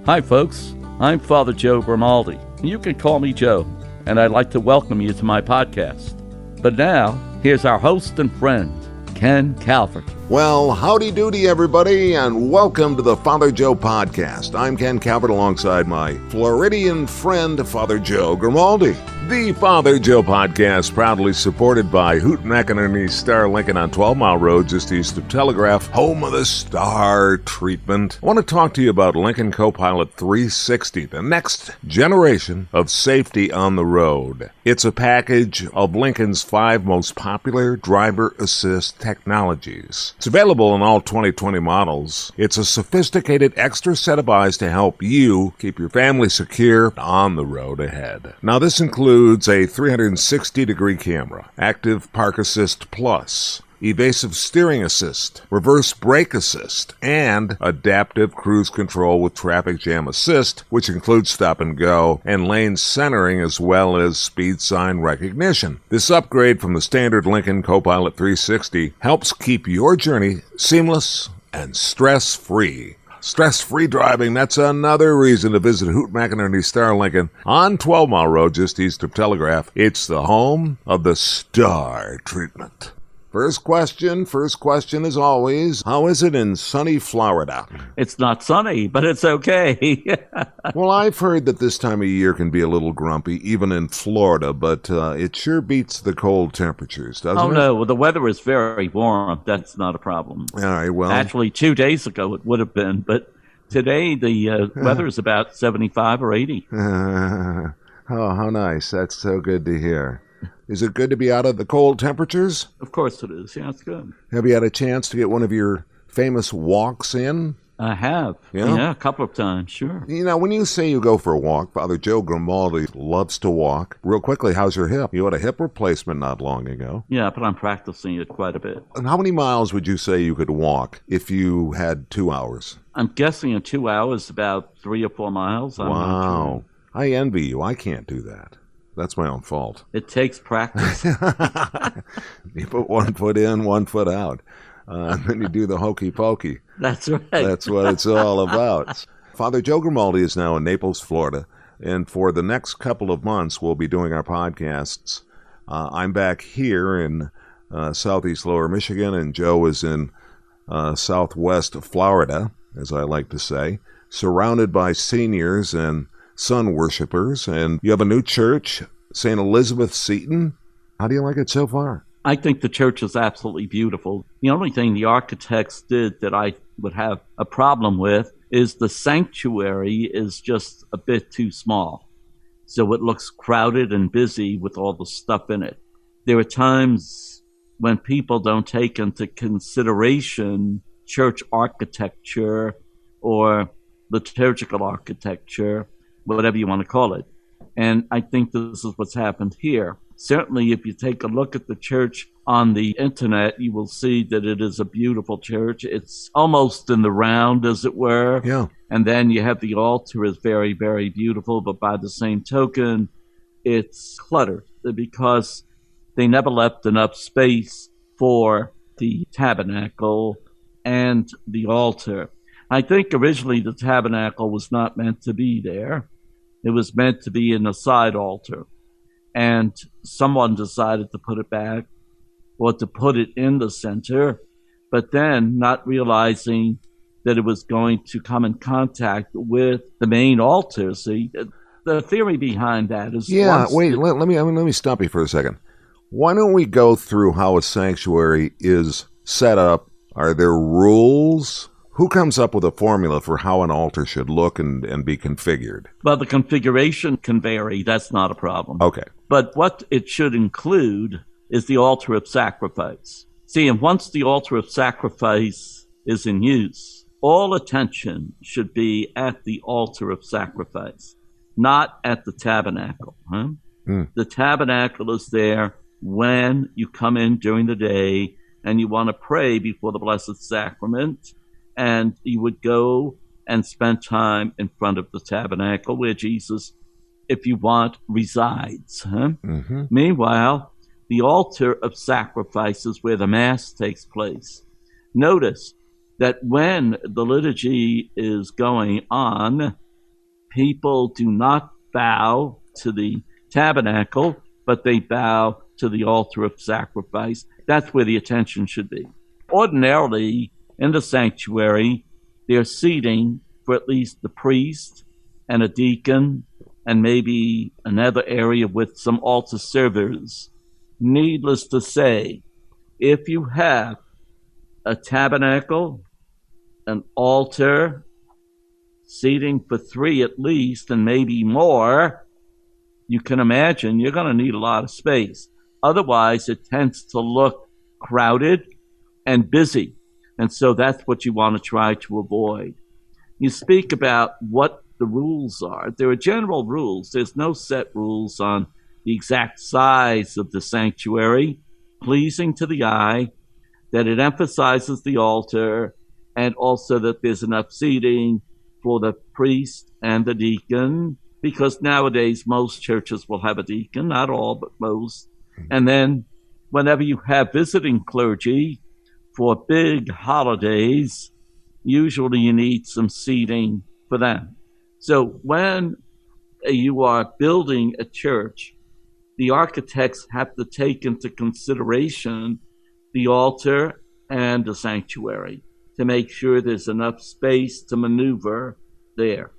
Hi, folks. I'm Father Joe Grimaldi. You can call me Joe, and I'd like to welcome you to my podcast. But now, here's our host and friend, Ken Calvert. Well, howdy doody, everybody, and welcome to the Father Joe podcast. I'm Ken Calvert alongside my Floridian friend, Father Joe Grimaldi. The Father Joe podcast, proudly supported by Hoot McInerney Star Lincoln on 12 Mile Road, just east of Telegraph, home of the Star treatment. I want to talk to you about Lincoln Copilot 360, the next generation of safety on the road. It's a package of Lincoln's 5 most popular driver assist technologies. It's available in all 2020 models. It's a sophisticated extra set of eyes to help you keep your family secure on the road ahead. Now, this includes a 360-degree camera, active park assist plus, evasive steering assist, reverse brake assist, and adaptive cruise control with traffic jam assist, which includes stop and go and lane centering as well as speed sign recognition. This upgrade from the standard Lincoln Copilot 360 helps keep your journey seamless and stress-free. Stress-free driving, that's another reason to visit Hoot McInerney Star Lincoln on 12 Mile Road, just east of Telegraph. It's the home of the Star treatment. First question as always, how is it in sunny Florida? It's not sunny, but it's okay. Well, I've heard that this time of year can be a little grumpy, even in Florida, but it sure beats the cold temperatures, doesn't it? Oh, no, well, the weather is very warm. That's not a problem. All right, well. Actually, 2 days ago it would have been, but today the weather is about 75 or 80. Oh, how nice. That's so good to hear. Is it good to be out of the cold temperatures? Of course it is. Yeah, it's good. Have you had a chance to get one of your famous walks in? I have. Yeah, a couple of times, sure. You know, when you say you go for a walk, Father Joe Grimaldi loves to walk. Real quickly, how's your hip? You had a hip replacement not long ago. Yeah, but I'm practicing it quite a bit. And how many miles would you say you could walk if you had 2 hours? I'm guessing in 2 hours about 3 or 4 miles. Wow. I envy you. I can't do that. That's my own fault. It takes practice. You put 1 foot in, 1 foot out. And then you do the hokey pokey. That's right. That's what it's all about. Father Joe Grimaldi is now in Naples, Florida. And for the next couple of months, we'll be doing our podcasts. I'm back here in southeast lower Michigan, and Joe is in southwest Florida, as I like to say, surrounded by seniors and sun worshipers, and you have a new church, St. Elizabeth Seton. How do you like it so far? I think the church is absolutely beautiful. The only thing the architects did that I would have a problem with is the sanctuary is just a bit too small. So it looks crowded and busy with all the stuff in it. There are times when people don't take into consideration church architecture or liturgical architecture, whatever you want to call it. And I think this is what's happened here. Certainly, if you take a look at the church on the internet, you will see that it is a beautiful church. It's almost in the round, as it were. Yeah. And then you have the altar is very, very beautiful, but by the same token, it's cluttered because they never left enough space for the tabernacle and the altar. I think originally the tabernacle was not meant to be there. It was meant to be in a side altar. And someone decided to put it back or to put it in the center, but then not realizing that it was going to come in contact with the main altar. See, the theory behind that is... Yeah, wait, let me stop you for a second. Why don't we go through how a sanctuary is set up? Are there rules? Who comes up with a formula for how an altar should look and be configured? Well, the configuration can vary. That's not a problem. Okay. But what it should include is the altar of sacrifice. See, and once the altar of sacrifice is in use, all attention should be at the altar of sacrifice, not at the tabernacle. The tabernacle is there when you come in during the day and you want to pray before the Blessed Sacrament, and you would go and spend time in front of the tabernacle where Jesus, if you want, resides. Meanwhile, the altar of sacrifice is where the Mass takes place. Notice that when the liturgy is going on, people do not bow to the tabernacle, but they bow to the altar of sacrifice. That's where the attention should be. Ordinarily, in the sanctuary, there's seating for at least the priest and a deacon and maybe another area with some altar servers. Needless to say, if you have a tabernacle, an altar, seating for 3 at least, and maybe more, you can imagine you're going to need a lot of space. Otherwise, it tends to look crowded and busy. And so that's what you want to try to avoid. You speak about what the rules are. There are general rules. There's no set rules on the exact size of the sanctuary, pleasing to the eye, that it emphasizes the altar, and also that there's enough seating for the priest and the deacon, because nowadays most churches will have a deacon, not all, but most. And then whenever you have visiting clergy for big holidays, usually you need some seating for them. So when you are building a church, the architects have to take into consideration the altar and the sanctuary to make sure there's enough space to maneuver there.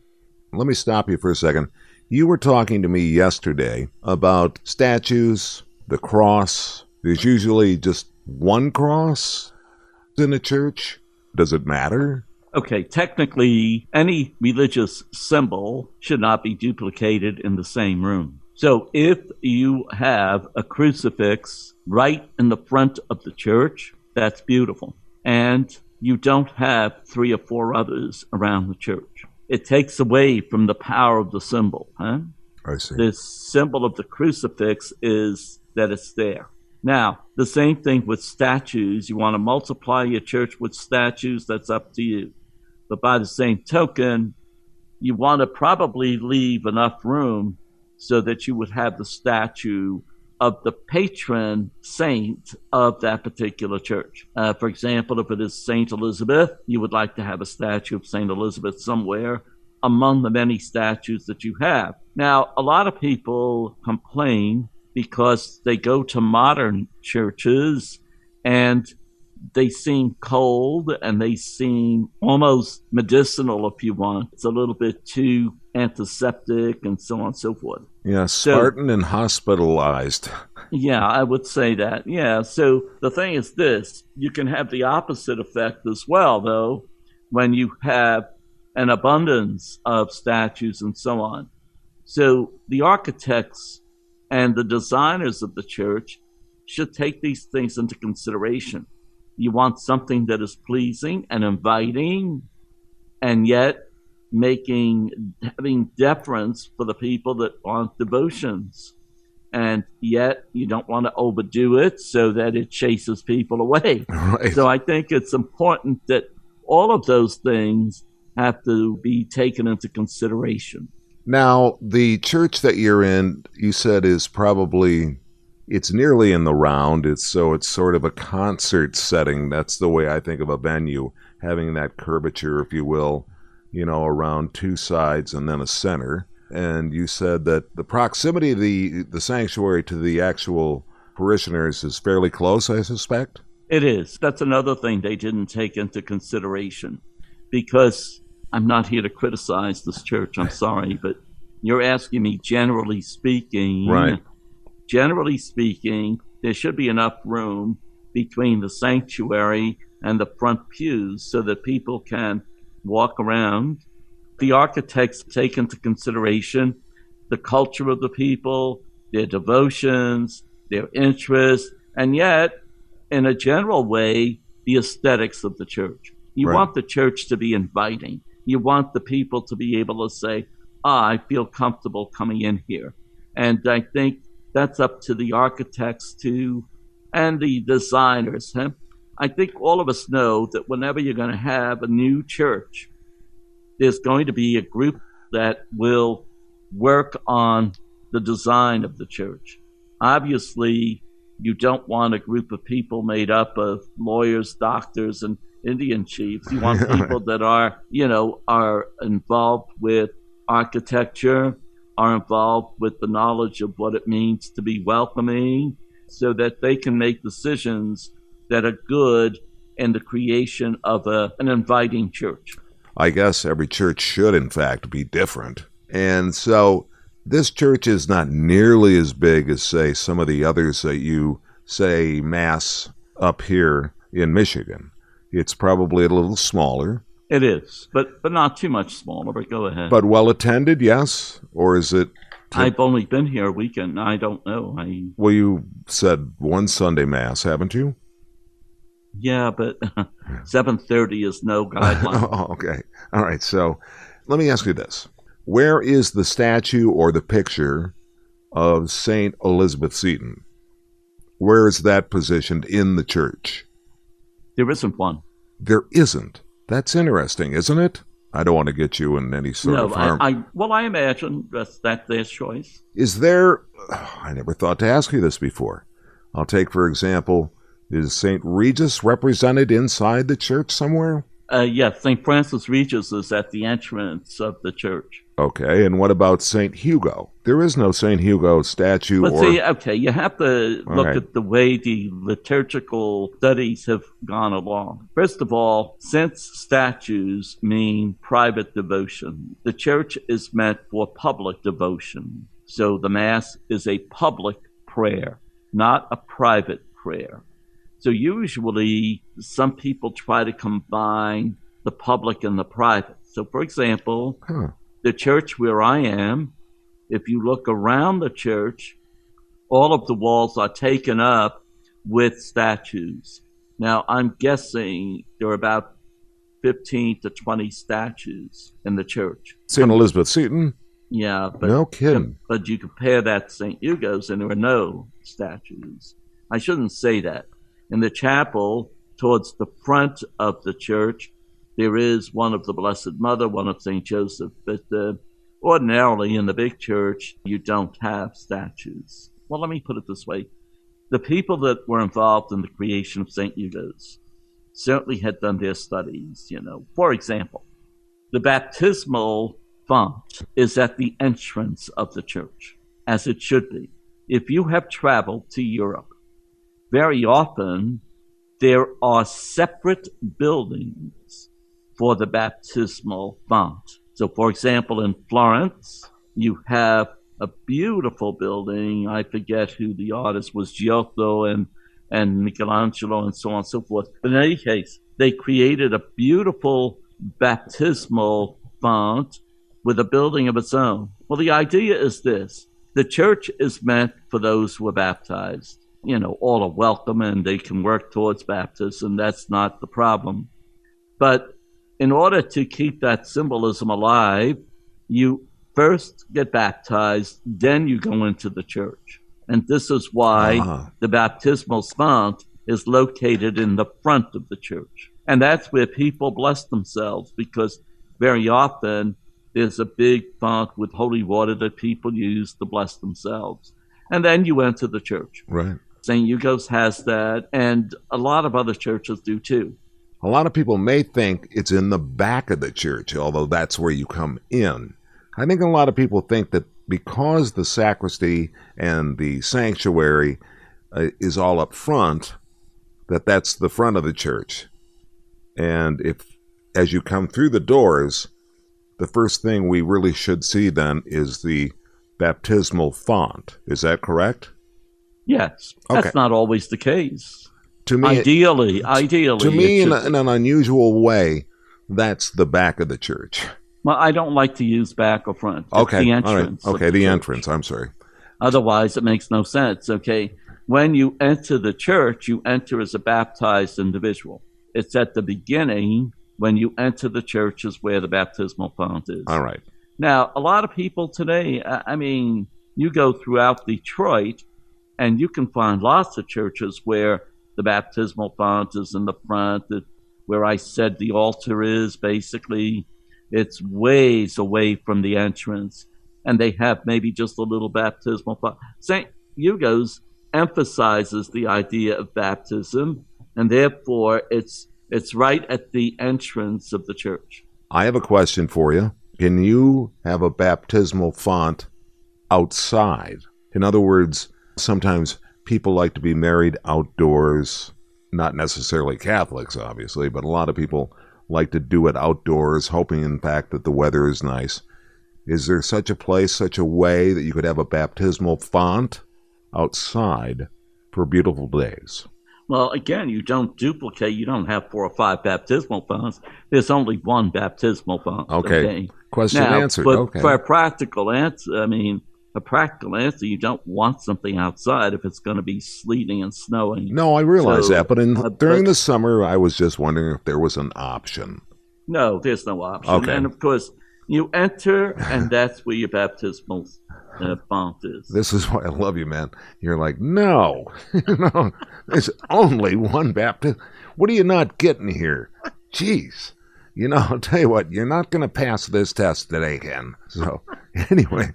Let me stop you for a second. You were talking to me yesterday about statues, the cross. There's usually just one cross in a church. Does it matter? Okay, technically, any religious symbol should not be duplicated in the same room. So if you have a crucifix right in the front of the church, that's beautiful. And you don't have 3 or 4 others around the church. It takes away from the power of the symbol. I see. The symbol of the crucifix is that it's there. Now, the same thing with statues. You want to multiply your church with statues, that's up to you. But by the same token, you want to probably leave enough room so that you would have the statue of the patron saint of that particular church. For example, if it is St. Elizabeth, you would like to have a statue of St. Elizabeth somewhere among the many statues that you have. Now, a lot of people complain because they go to modern churches and they seem cold and they seem almost medicinal, if you want. It's a little bit too antiseptic and so on and so forth. Yeah, Spartan and hospitalized. Yeah, I would say that. Yeah, so the thing is this. You can have the opposite effect as well, though, when you have an abundance of statues and so on. So the architects and the designers of the church should take these things into consideration. You want something that is pleasing and inviting, and yet having deference for the people that want devotions. And yet you don't want to overdo it so that it chases people away. Right. So I think it's important that all of those things have to be taken into consideration. Now, the church that you're in, you said is probably, it's nearly in the round. It's sort of a concert setting. That's the way I think of a venue, having that curvature, if you will, around 2 sides and then a center. And you said that the proximity of the sanctuary to the actual parishioners is fairly close, I suspect? It is. That's another thing they didn't take into consideration, because I'm not here to criticize this church, I'm sorry, but you're asking me generally speaking. Right. Generally speaking, there should be enough room between the sanctuary and the front pews so that people can walk around. The architects take into consideration the culture of the people, their devotions, their interests, and yet, in a general way, the aesthetics of the church. You Right. want the church to be inviting. You want the people to be able to say, I feel comfortable coming in here. And I think that's up to the architects too, and the designers. I think all of us know that whenever you're going to have a new church, there's going to be a group that will work on the design of the church. Obviously, you don't want a group of people made up of lawyers, doctors, and Indian chiefs. You want people that are involved with architecture, are involved with the knowledge of what it means to be welcoming, so that they can make decisions that are good in the creation of an inviting church. I guess every church should, in fact, be different. And so this church is not nearly as big as, say, some of the others that you say mass up here in Michigan. It's probably a little smaller. It is, but not too much smaller, but go ahead. But well attended, yes? Or is it... I've only been here a weekend. I don't know. Well, you said one Sunday mass, haven't you? Yeah, but 7:30 is no guideline. Oh, okay. All right, so let me ask you this. Where is the statue or the picture of St. Elizabeth Seton? Where is that positioned in the church? There isn't one. There isn't. That's interesting, isn't it? I don't want to get you in any sort of harm. I imagine that's their choice. Is there... I never thought to ask you this before. I'll take, for example, is St. Regis represented inside the church somewhere? Yes, St. Francis Regis is at the entrance of the church. Okay, and what about St. Hugo? There is no St. Hugo statue. But see, okay, you have to look at the way the liturgical studies have gone along. First of all, since statues mean private devotion, the church is meant for public devotion. So the Mass is a public prayer, not a private prayer. So usually some people try to combine the public and the private. So for example, the church where I am, if you look around the church, all of the walls are taken up with statues. Now, I'm guessing there are about 15 to 20 statues in the church. St. Elizabeth Seton? Yeah. But, no kidding. But you compare that to St. Hugo's and there are no statues. I shouldn't say that. In the chapel, towards the front of the church, there is one of the Blessed Mother, one of St. Joseph, but ordinarily in the big church, you don't have statues. Well, let me put it this way. The people that were involved in the creation of St. Hugo's certainly had done their studies, For example, the baptismal font is at the entrance of the church, as it should be. If you have traveled to Europe, very often there are separate buildings for the baptismal font. So, for example, in Florence, you have a beautiful building. I forget who the artist was, Giotto and Michelangelo and so on and so forth. But in any case, they created a beautiful baptismal font with a building of its own. Well, the idea is this. The church is meant for those who are baptized. All are welcome and they can work towards baptism. That's not the problem. But in order to keep that symbolism alive, you first get baptized, then you go into the church. And this is why the baptismal font is located in the front of the church. And that's where people bless themselves, because very often there's a big font with holy water that people use to bless themselves. And then you enter the church. Right. St. Hugo's has that, and a lot of other churches do too. A lot of people may think it's in the back of the church, although that's where you come in. I think a lot of people think that because the sacristy and the sanctuary is all up front, that's the front of the church. And if, as you come through the doors, the first thing we really should see then is the baptismal font. Is that correct? Yes. Okay. That's not always the case. To me, ideally. To me, in an unusual way, that's the back of the church. Well, I don't like to use back or front. It's okay. The entrance. All right. Okay, the entrance. I'm sorry. Otherwise, it makes no sense. Okay. When you enter the church, you enter as a baptized individual. It's at the beginning. When you enter the church is where the baptismal font is. All right. Now, a lot of people today, you go throughout Detroit, and you can find lots of churches where the baptismal font is in the front, where I said the altar is. Basically, it's ways away from the entrance, and they have maybe just a little baptismal font. St. Hugo's emphasizes the idea of baptism, and therefore it's right at the entrance of the church. I have a question for you. can you have a baptismal font outside? In other words, sometimes people like to be married outdoors, not necessarily Catholics, obviously, but a lot of people like to do it outdoors, hoping, in fact, that the weather is nice. Is there such a place, such a way that you could have a baptismal font outside for beautiful days? Well, again, you don't duplicate. You don't have 4 or 5 baptismal fonts. There's only one baptismal font. Okay. Question now, answered. But okay. for a practical answer, you don't want something outside if it's going to be sleeting and snowing. No, I realize that. But during the summer, I was just wondering if there was an option. No, there's no option. Okay. And, of course, you enter, and that's where your baptismal font is. This is why I love you, man. You're like, no, there's only one baptism. What are you not getting here? Jeez. I'll tell you what, you're not going to pass this test today, Ken. So, anyway,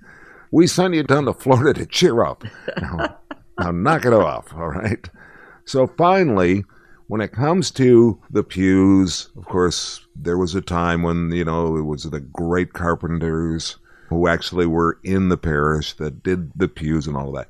we sent you down to Florida to cheer up. Now knock it off, all right? So finally, when it comes to the pews, of course, there was a time when, it was the great carpenters who actually were in the parish that did the pews and all of that.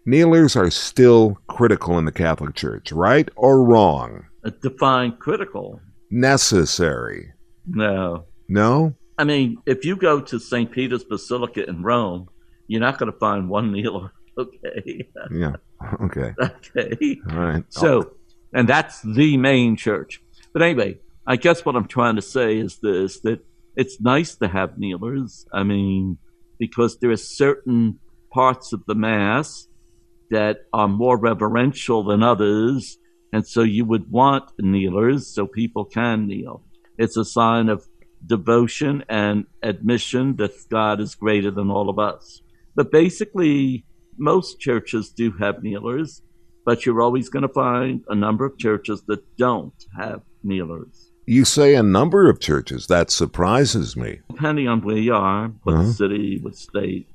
Kneelers are still critical in the Catholic Church, right or wrong? Define critical. Necessary. No. No? If you go to St. Peter's Basilica in Rome, you're not going to find one kneeler. Okay. Yeah. Okay. Okay. All right. So, and that's the main church. But anyway, I guess what I'm trying to say is this, that it's nice to have kneelers. Because there are certain parts of the Mass that are more reverential than others. And so you would want kneelers so people can kneel. It's a sign of devotion and admission that God is greater than all of us. But basically, most churches do have kneelers, but you're always going to find a number of churches that don't have kneelers. You say a number of churches. That surprises me. Depending on where you are, what city, what state.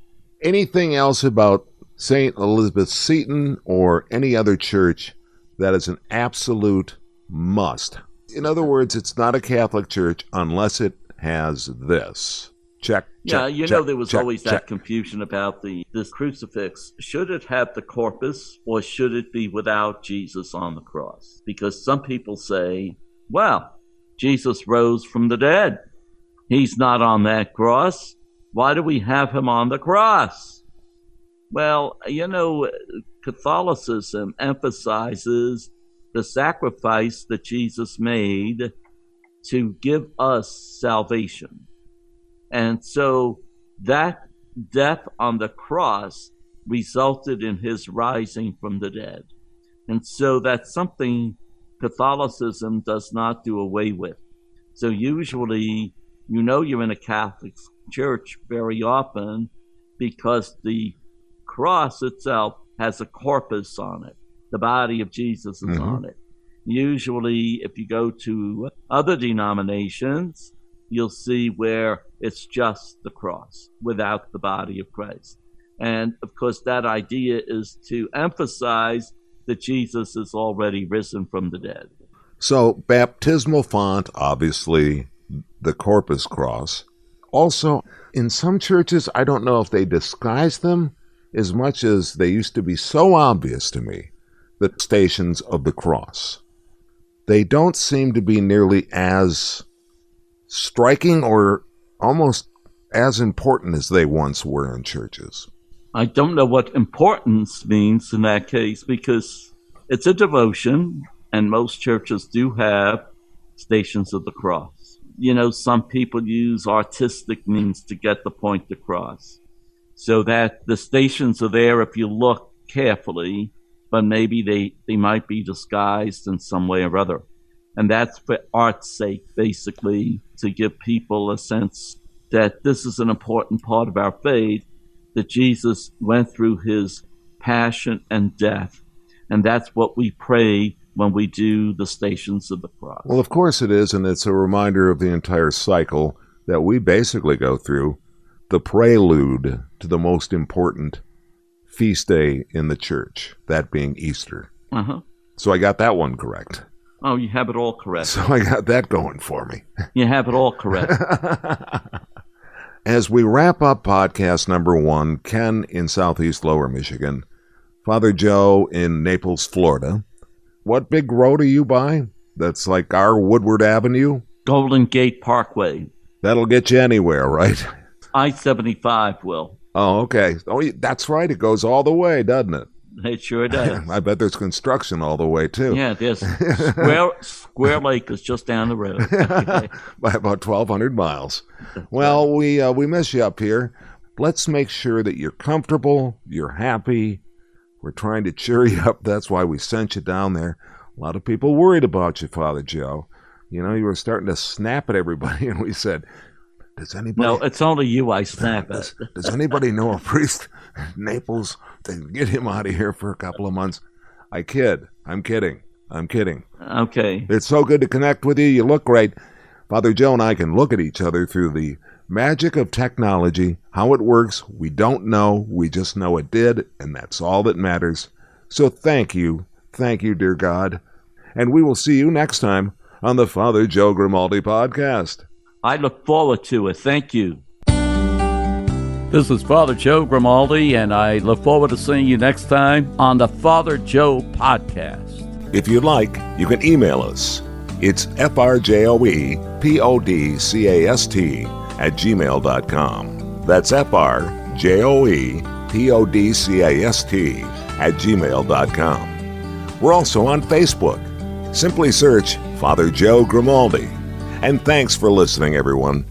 Anything else about St. Elizabeth Seton or any other church that is an absolute must? In other words, it's not a Catholic church unless it has this. Check. Yeah, check, there was check, always that confusion about this crucifix. Should it have the corpus or should it be without Jesus on the cross? Because some people say, well, Jesus rose from the dead. He's not on that cross. Why do we have him on the cross? Well, Catholicism emphasizes the sacrifice that Jesus made to give us salvation. And so that death on the cross resulted in his rising from the dead. And so that's something Catholicism does not do away with. So usually, you're in a Catholic church very often because the cross itself has a corpus on it. The body of Jesus is on it. Usually, if you go to other denominations, you'll see where it's just the cross without the body of Christ. And of course, that idea is to emphasize that Jesus is already risen from the dead. So, baptismal font, obviously, the Corpus Cross. Also, in some churches, I don't know if they disguise them as much as they used to be so obvious to me, the Stations of the Cross. They don't seem to be nearly as striking or almost as important as they once were in churches. I don't know what importance means in that case because it's a devotion and most churches do have Stations of the Cross. Some people use artistic means to get the point across so that the stations are there if you look carefully, but maybe they might be disguised in some way or other. And that's for art's sake, basically, to give people a sense that this is an important part of our faith, that Jesus went through his passion and death. And that's what we pray when we do the Stations of the Cross. Well, of course it is, and it's a reminder of the entire cycle that we basically go through, the prelude to the most important feast day in the church, that being Easter. So I got that one correct. Oh, you have it all correct. So I got that going for me. You have it all correct. As we wrap up podcast number 1, Ken in Southeast Lower Michigan, Father Joe in Naples, Florida. What big road are you by? That's like our Woodward Avenue? Golden Gate Parkway. That'll get you anywhere, right? I-75 will. Oh, okay. Oh, that's right. It goes all the way, doesn't it? It sure does. I bet there's construction all the way, too. Yeah, there's Square Lake is just down the road. By about 1,200 miles. Well, we miss you up here. Let's make sure that you're comfortable, you're happy. We're trying to cheer you up. That's why we sent you down there. A lot of people worried about you, Father Joe. You know, you were starting to snap at everybody, and we said, does anybody... No, it's only you I snap at. Does anybody know a priest in Naples to get him out of here for a couple of months? I'm kidding. Okay. It's so good to connect with you. You look great. Father Joe and I can look at each other through the magic of technology. How it works, we don't know. We just know it did, and that's all that matters. So thank you. Thank you, dear God. And we will see you next time on the Father Joe Grimaldi podcast. I look forward to it. Thank you. This is Father Joe Grimaldi, and I look forward to seeing you next time on the Father Joe podcast. If you'd like, you can email us. It's frjoepodcast@gmail.com. That's frjoepodcast@gmail.com. We're also on Facebook. Simply search Father Joe Grimaldi. And thanks for listening, everyone.